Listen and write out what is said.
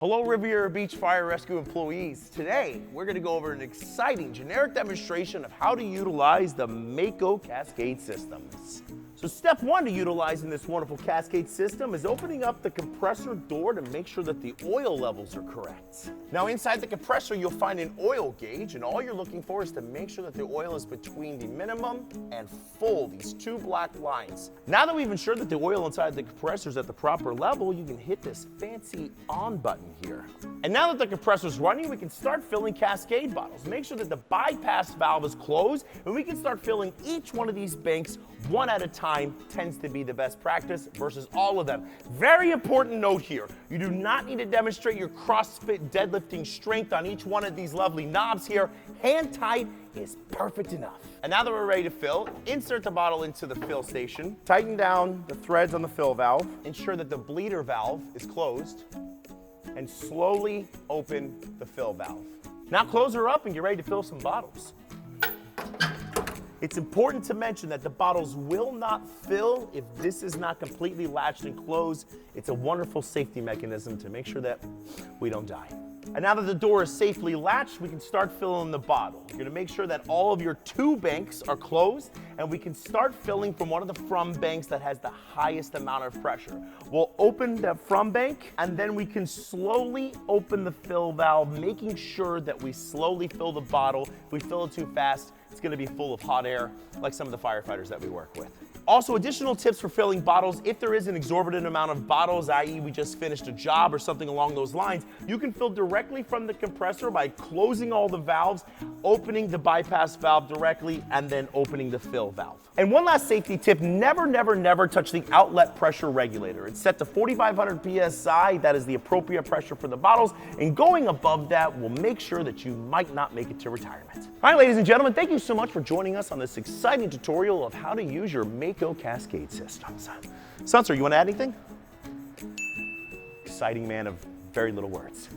Hello Riviera Beach Fire Rescue employees. Today, we're going to go over an exciting generic demonstration of how to utilize the Mako Cascade systems. So step one to utilizing this wonderful Cascade system is opening up the compressor door to make sure that the oil levels are correct. Now inside the compressor, you'll find an oil gauge, and all you're looking for is to make sure that the oil is between the minimum and full, these two black lines. Now that we've ensured that the oil inside the compressor is at the proper level, you can hit this fancy on button here. And now that the compressor is running, we can start filling Cascade bottles. Make sure that the bypass valve is closed, and we can start filling each one of these banks one at a time. Tends to be the best practice versus all of them. Very important note here, you do not need to demonstrate your CrossFit deadlifting strength on each one of these lovely knobs here. Hand tight is perfect enough. And now that we're ready to fill, insert the bottle into the fill station, tighten down the threads on the fill valve, ensure that the bleeder valve is closed, and slowly open the fill valve. Now close her up and get ready to fill some bottles. It's important to mention that the bottles will not fill if this is not completely latched and closed. It's a wonderful safety mechanism to make sure that we don't die. And now that the door is safely latched, we can start filling the bottle. You're gonna make sure that all of your two banks are closed, and we can start filling from one of the from banks that has the highest amount of pressure. We'll open the from bank, and then we can slowly open the fill valve, making sure that we slowly fill the bottle. If we fill it too fast, it's gonna be full of hot air, like some of the firefighters that we work with. Also, additional tips for filling bottles: if there is an exorbitant amount of bottles, i.e. we just finished a job or something along those lines, you can fill directly from the compressor by closing all the valves, opening the bypass valve directly, and then opening the fill valve. And one last safety tip: never, never, never touch the outlet pressure regulator. It's set to 4,500 PSI, that is the appropriate pressure for the bottles, and going above that will make sure that you might not make it to retirement. All right, ladies and gentlemen, thank you so much for joining us on this exciting tutorial of how to use your Mako Cascade systems. Spencer, you want to add anything? Exciting man of very little words.